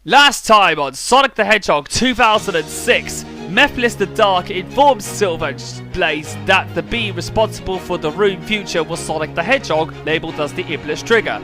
Last time on Sonic the Hedgehog 2006, Mephiles the Dark informs Silver Blaze that the bee responsible for the ruined future was Sonic the Hedgehog, labeled as the Iblis Trigger.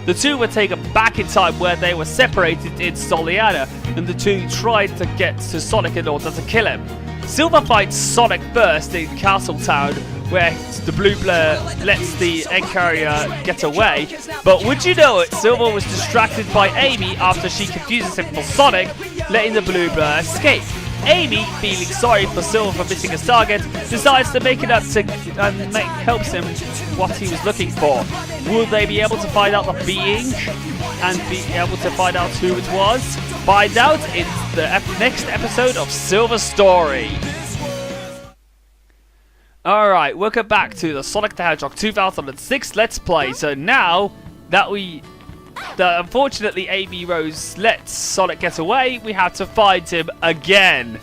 The two were taken back in time where they were separated in Soliana, and the two tried to get to Sonic in order to kill him. Silver finds Sonic first in Castletown, where the blue blur lets the egg carrier get away, but would you know it, Silver was distracted by Amy after she confuses him for Sonic, letting the blue blur escape. Amy, feeling sorry for Silver for missing his target, decides to make it up to and helps him what he was looking for. Will they be able to find out the being and be able to find out who it was? Find out in the next episode of Silver's Story. Alright, welcome back to the Sonic the Hedgehog 2006 Let's Play. So now that unfortunately Amy Rose lets Sonic get away, we have to find him again.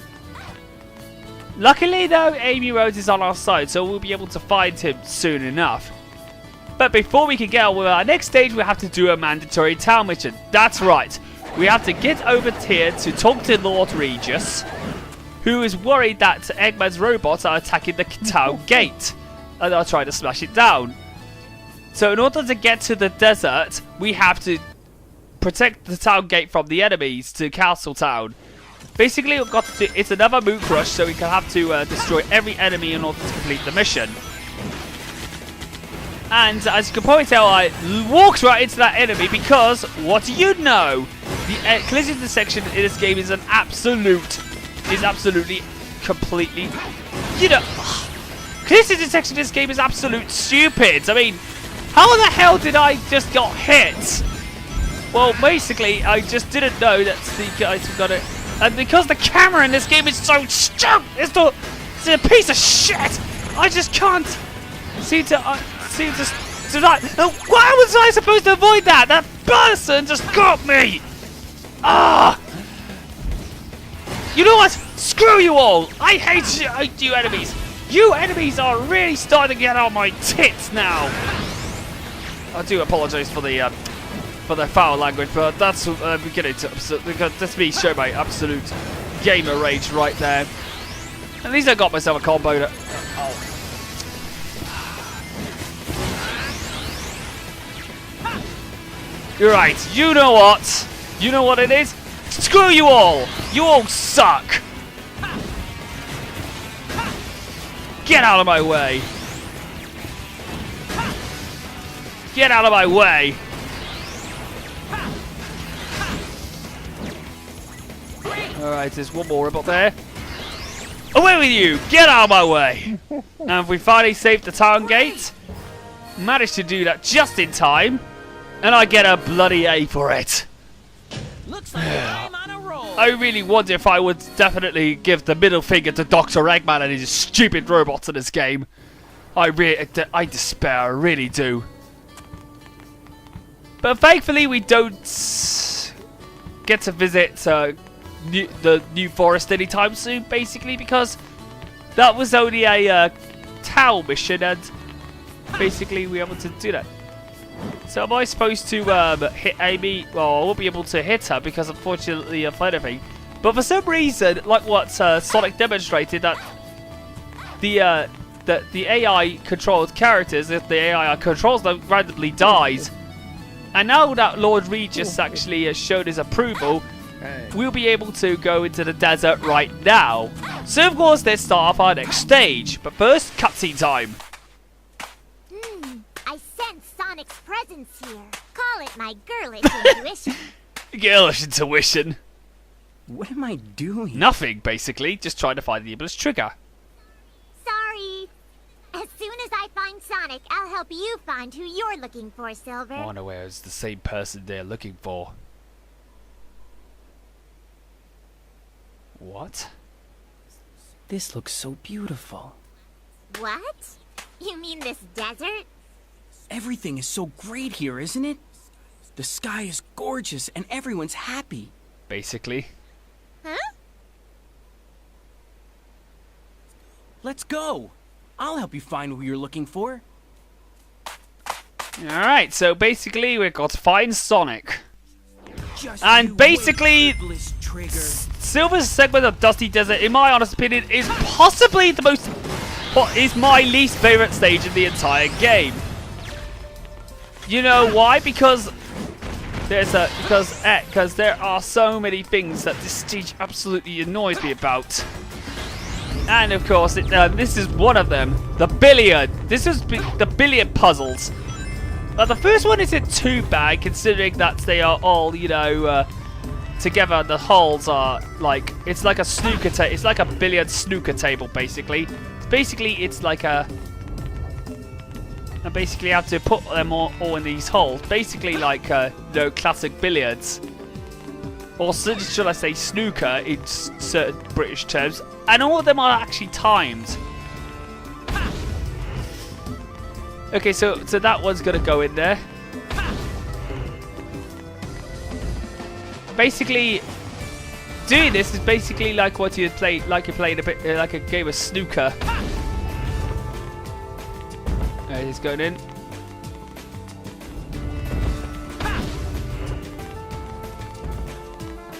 Luckily though, Amy Rose is on our side, so we'll be able to find him soon enough. But before we can get on with our next stage, we have to do a mandatory town mission. That's right, we have to get over here to talk to Lord Regis, who is worried that Eggman's robots are attacking the town gate and are trying to smash it down. So in order to get to the desert, we have to protect the town gate from the enemies to Castletown. Basically, we've got to it's another Moon Crush, so we can have to destroy every enemy in order to complete the mission. And as you can probably tell, I walked right into that enemy because, what do you know? The collision detection in this game is absolutely, completely, collision detection in this game is absolute stupid. I mean, how the hell did I just got hit? Well, basically, I just didn't know that the guys have got it. And because the camera in this game is so stupid, it's a piece of shit. I just can't seem to do that. Why was I supposed to avoid that? That person just got me. Ah! You know what? Screw you all! I hate you enemies! You enemies are really starting to get on my tits now! I do apologise for the foul language, but that's beginning to that's me showing my absolute gamer rage right there. At least I got myself a combo. Right, you know what? You know what it is? Screw you all! You all suck! Get out of my way! Get out of my way! Alright, there's one more robot there. Away with you! Get out of my way! And we finally saved the town gate. Managed to do that just in time. And I get a bloody A for it. Looks like I'm on a roll. I really wonder if I would definitely give the middle finger to Dr. Eggman and his stupid robots in this game. I despair, I really do. But thankfully we don't get to visit the New Forest anytime soon, basically, because that was only a town mission, and basically we were able to do that. So am I supposed to hit Amy? Well, I won't be able to hit her because unfortunately of anything. But for some reason, like what Sonic demonstrated, that the AI controlled characters, if the AI controls them, randomly dies. And now that Lord Regis actually has shown his approval, we'll be able to go into the desert right now. So of course, let's start off our next stage. But first, cutscene time. I sense Sonic's presence here. Call it my girlish intuition. Girlish intuition. What am I doing? Nothing, basically. Just trying to find the Iblis Trigger. Sorry. As soon as I find Sonic, I'll help you find who you're looking for, Silver. I wonder where it's the same person they're looking for. What? This looks so beautiful. What? You mean this desert? Everything is so great here, isn't it? The sky is gorgeous and everyone's happy. Basically. Huh? Let's go. I'll help you find who you're looking for. Alright, so basically we've got to find Sonic. Just And you basically, wait, Wordless Trigger. Silver's segment of Dusty Desert, in my honest opinion, is possibly the most... what is my least favorite stage in the entire game. You know why? Because because there are so many things that this stage absolutely annoys me about. And of course, this is one of them. The billiard. This is the billiard puzzles. The first one isn't too bad, considering that they are all, you know, together. The holes are like, it's like a snooker table. It's like a billiard snooker table, basically. Basically, it's like a... and basically you have to put them all in these holes. Basically like, you know, classic billiards. Or should I say snooker in certain British terms. And all of them are actually timed. Okay, so that one's going to go in there. Basically, doing this is basically like what you'd play, like you're playing a bit like a game of snooker. He's going in.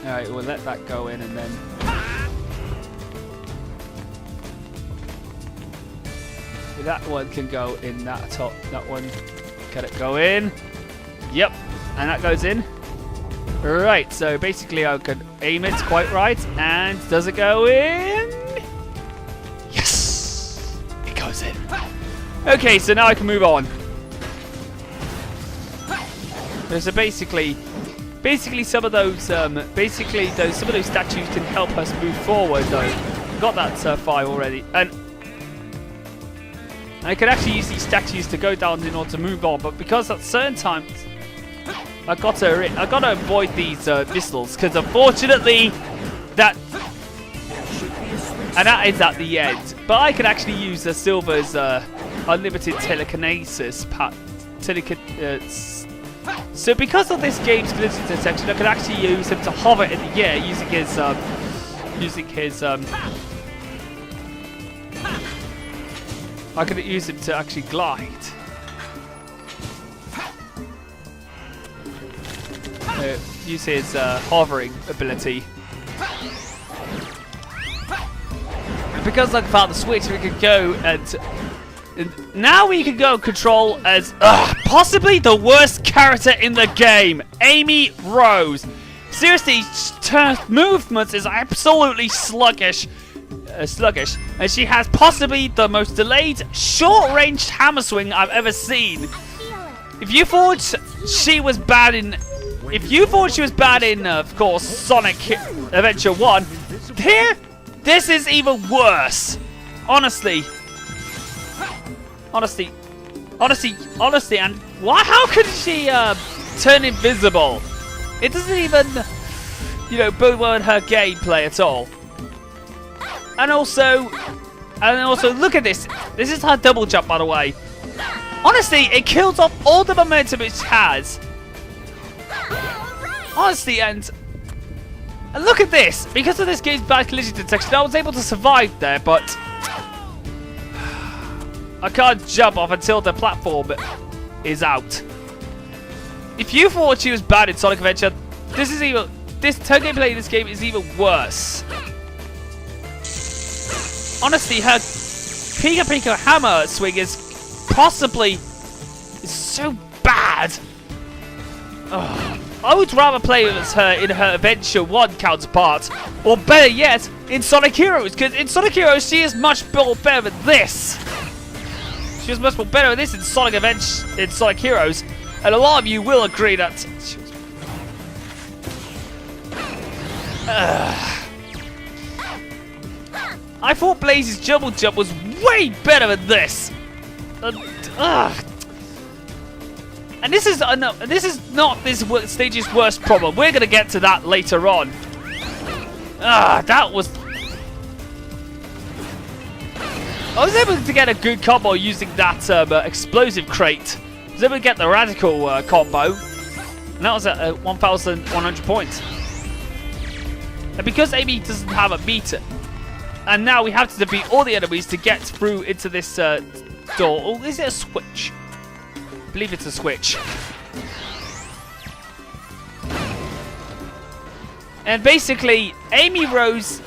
Alright, we'll let that go in and then... that one can go in that top. That one, can it go in? Yep, and that goes in. Right, so basically I can aim it quite right. And does it go in? Yes! It goes in. Okay, so now I can move on. So basically some of those some of those statues can help us move forward though. Got that 5 already. And I could actually use these statues to go down in order to move on, but because at certain times I got to avoid these missiles, because unfortunately that is at the end. But I could actually use the Silver's unlimited telekinesis so because of this game's collision detection, I could actually use him to hover in the air using his I could use him to actually glide. Use his hovering ability. And because I found the switch, we could go and now we can go control as possibly the worst character in the game, Amy Rose. Seriously, her movements is absolutely sluggish, and she has possibly the most delayed short-range hammer swing I've ever seen. If you thought she was bad in, of course, Sonic Adventure 1, here, this is even worse. Honestly, and why? How could she turn invisible? It doesn't even, you know, bode well in her gameplay at all. And also, look at this. This is her double jump, by the way. Honestly, it kills off all the momentum it has. Honestly, and look at this. Because of this game's bad collision detection, I was able to survive there, but I can't jump off until the platform is out. If you thought she was bad in Sonic Adventure, her gameplay in this game is even worse. Honestly, her Pika Pika hammer swing is so bad. Ugh. I would rather play as her in her Adventure 1 counterpart, or better yet, in Sonic Heroes, because in Sonic Heroes she is much more better than this. She was much more better than this in Sonic Heroes, and a lot of you will agree that she was... I thought Blaze's double jump was way better than this. And this is not this stage's worst problem. We're gonna get to that later on. That was... I was able to get a good combo using that explosive crate. I was able to get the radical combo. And that was at 1,100 points. And because Amy doesn't have a meter, and now we have to defeat all the enemies to get through into this door. Oh, is it a switch? I believe it's a switch. And basically, Amy Rose...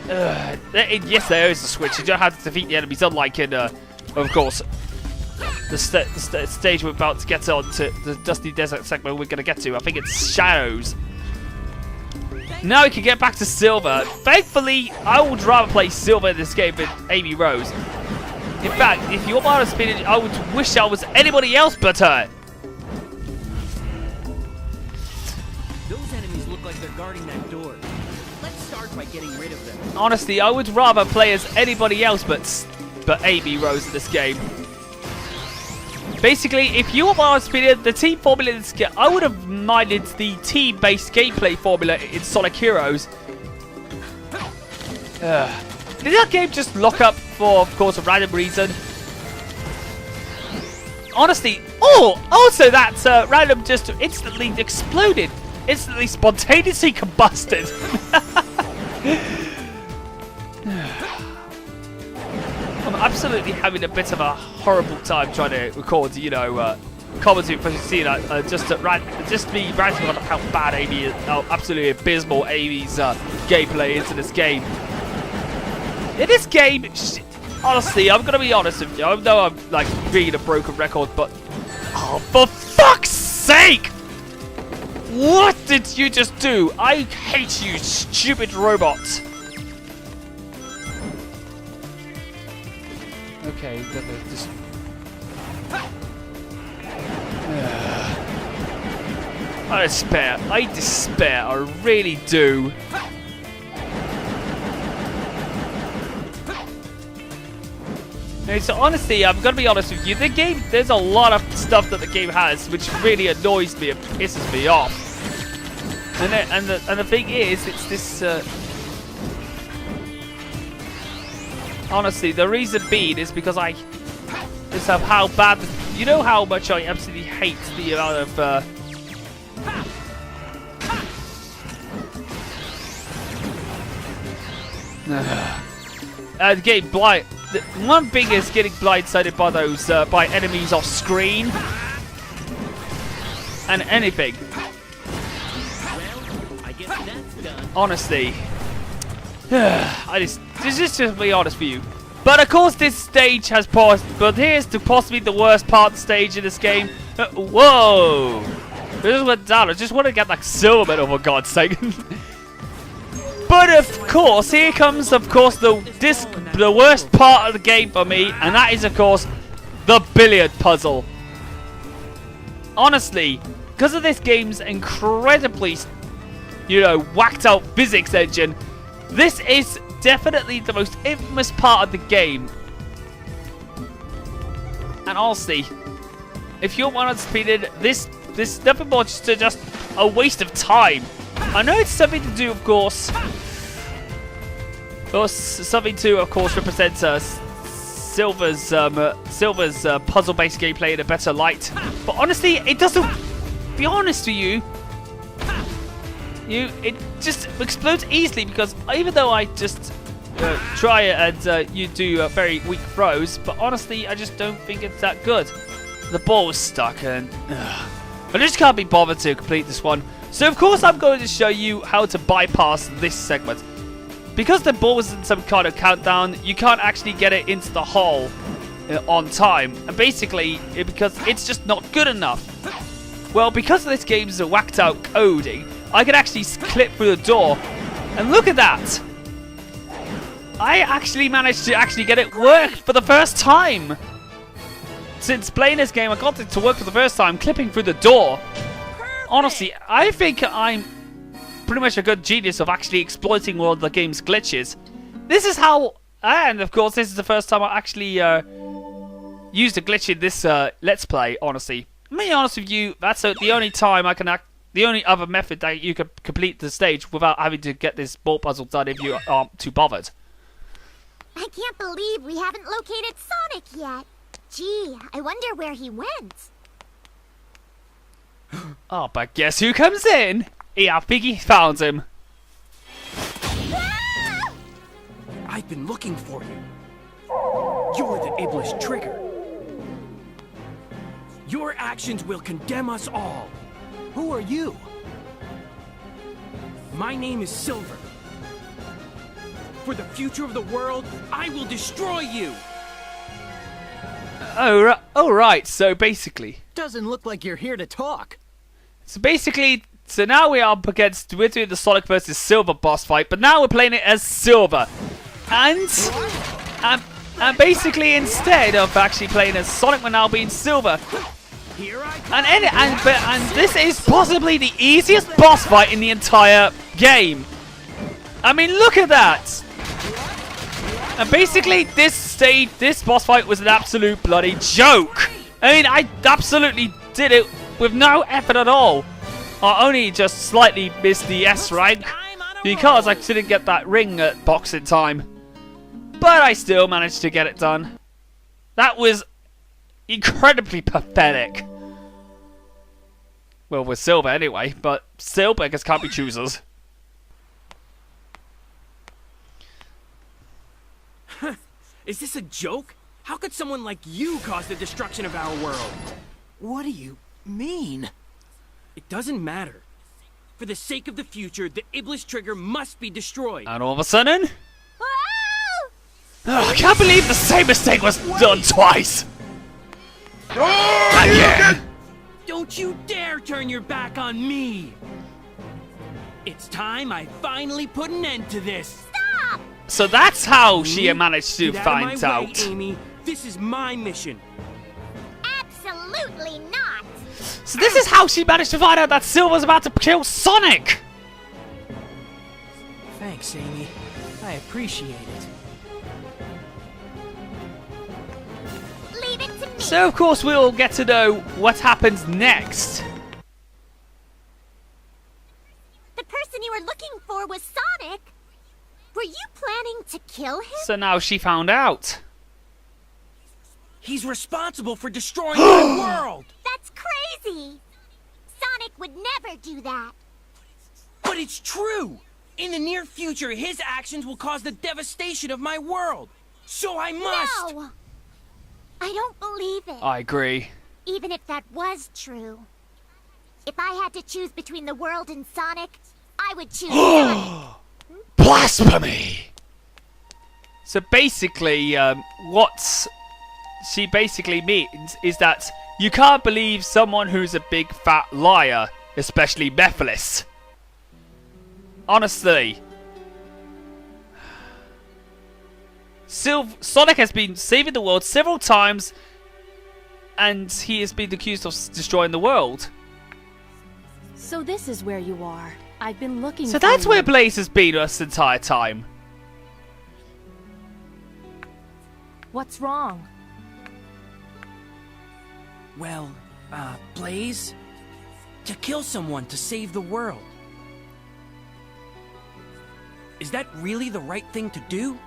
yes, there is a switch. You don't have to defeat the enemies, unlike in, of course, the stage we're about to get on to, the Dusty Desert segment we're going to get to. I think it's Shadows. Now we can get back to Silver. Thankfully, I would rather play Silver in this game than Amy Rose. In fact, if you're my opinion, I would wish I was anybody else but her. Those enemies look like they're guarding that door. Let's start by getting rid of them. Honestly, I would rather play as anybody else but Amy Rose in this game. Basically, if you were my opinion, the team formula in this game, I would have minded the team-based gameplay formula in Sonic Heroes. Did that game just lock up for, of course, a random reason? Honestly, also that random just instantly exploded. Instantly, spontaneously combusted. I'm absolutely having a bit of a horrible time trying to record, you know, commentary for seeing just me ranting on how bad Amy is, how absolutely abysmal Amy's gameplay is in this game. In this game, honestly, I'm gonna be honest with you. I know I'm like being a broken record, but oh, for fuck's sake! What did you just do? I hate you, stupid robot. Okay, just... I despair, I really do. Okay, so honestly, I'm gonna be honest with you, the game, there's a lot of stuff that the game has which really annoys me and pisses me off. And the thing is, it's this, honestly, the reason being is because just of how bad, you know how much I absolutely hate the amount of, getting blind. One thing is getting blindsided by those, by enemies off screen. And anything. Well, I guess that's done. Honestly. Just to be honest with you. But of course this stage has paused. But here's to possibly the worst part of the stage in this game. Whoa! This just went down. I just want to get like silver medal for God's sake. But of course, here comes of course the worst part of the game for me, and that is of course the billiard puzzle. Honestly, because of this game's incredibly, you know, whacked out physics engine, this is definitely the most infamous part of the game. And honestly, if you're one of this nothing more just a waste of time. I know it's something to do, of course, something to, of course, represent Silver's puzzle-based gameplay in a better light. But honestly, it doesn't. Be honest with you, it just explodes easily because even though I just try it and you do very weak throws, but honestly, I just don't think it's that good. The ball was stuck, and I just can't be bothered to complete this one. So of course I'm going to show you how to bypass this segment. Because the ball was in some kind of countdown, you can't actually get it into the hole on time. And basically, because it's just not good enough. Well, because this game's whacked out coding, I can actually clip through the door. And look at that! I actually managed to actually get it work for the first time! Since playing this game, I got it to work for the first time, clipping through the door. Honestly, I think I'm pretty much a good genius of actually exploiting one of the game's glitches. This is how, and of course this is the first time I actually used a glitch in this Let's Play, honestly. To be honest with you, that's the only time I can the only other method that you can complete the stage without having to get this ball puzzle done if you aren't too bothered. I can't believe we haven't located Sonic yet. Gee, I wonder where he went. Oh, but guess who comes in? Yeah, I think he found him. I've been looking for you. You're the ableist trigger. Your actions will condemn us all. Who are you? My name is Silver. For the future of the world, I will destroy you! Oh, right. So basically, Doesn't look like you're here to talk. so now we're doing the Sonic versus Silver boss fight, but now we're playing it as Silver, and basically instead of actually playing as Sonic, we're now being Silver. Here I come! And this is possibly the easiest boss fight in the entire game. I mean, look at that. And basically, this boss fight was an absolute bloody joke. I mean, I absolutely did it with no effort at all. I only just slightly missed the S rank because I didn't get that ring box in time. But I still managed to get it done. That was incredibly pathetic. Well, with Silver anyway, but still, beggars can't be choosers. Is this a joke? How could someone like you cause the destruction of our world? What do you mean? It doesn't matter. For the sake of the future, the Iblis trigger must be destroyed. And all of a sudden, Whoa! I can't believe the same mistake was done twice. Again. Don't you dare turn your back on me! It's time I finally put an end to this. Stop! So that's how she managed to Get out of find my way, out. Amy. This is my mission. Absolutely not! So this is how she managed to find out that Silver's about to kill Sonic. Thanks, Amy. I appreciate it. Leave it to me! So of course we'll get to know what happens next. The person you were looking for was Sonic! Were you planning to kill him? So now she found out. He's responsible for destroying my world! That's crazy! Sonic would never do that. But it's true! In the near future, his actions will cause the devastation of my world! So I must! No! I don't believe it. I agree. Even if that was true. If I had to choose between the world and Sonic, I would choose Sonic. Blasphemy! So basically, what she basically means is that you can't believe someone who's a big fat liar, especially Mephiles. Honestly. Sonic has been saving the world several times, and he has been accused of destroying the world. So this is where you are. I've been looking So for that's you. where Blaze has been this entire time. What's wrong? Well, Blaze? To kill someone to save the world. Is that really the right thing to do?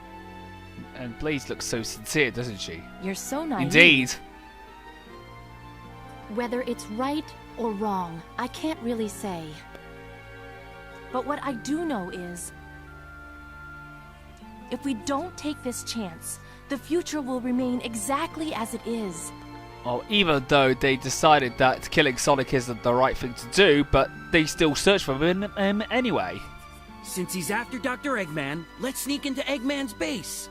And Blaze looks so sincere, doesn't she? You're so naive. Indeed. Whether it's right or wrong, I can't really say. But what I do know is, if we don't take this chance, the future will remain exactly as it is. Well, even though they decided that killing Sonic isn't the right thing to do, but they still search for him anyway. Since he's after Dr. Eggman, let's sneak into Eggman's base.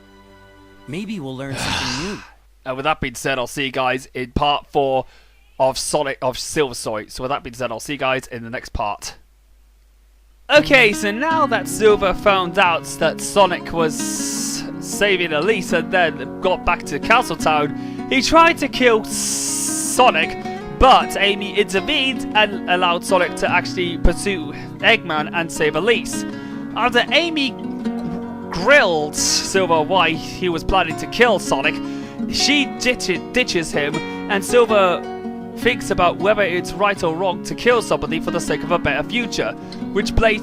Maybe we'll learn something new. And with that being said, I'll see you guys in part 4 of Silver Sonic. So with that being said, I'll see you guys in the next part. Okay, so now that Silver found out that Sonic was saving Elise and then got back to Castletown, he tried to kill Sonic, but Amy intervened and allowed Sonic to actually pursue Eggman and save Elise. After Amy grilled Silver why he was planning to kill Sonic, she ditches him, and Silver thinks about whether it's right or wrong to kill somebody for the sake of a better future, which Blaze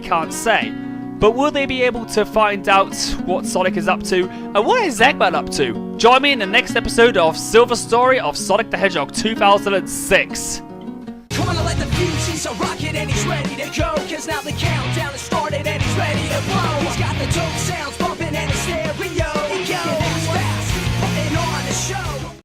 can't say. But will they be able to find out what Sonic is up to, and what is Eggman up to? Join me in the next episode of Silver Story of Sonic the Hedgehog 2006. Come on, let the fuse, he's a rocket and he's ready to go. Cause now the countdown has started and he's ready to blow. He's got the dope sounds.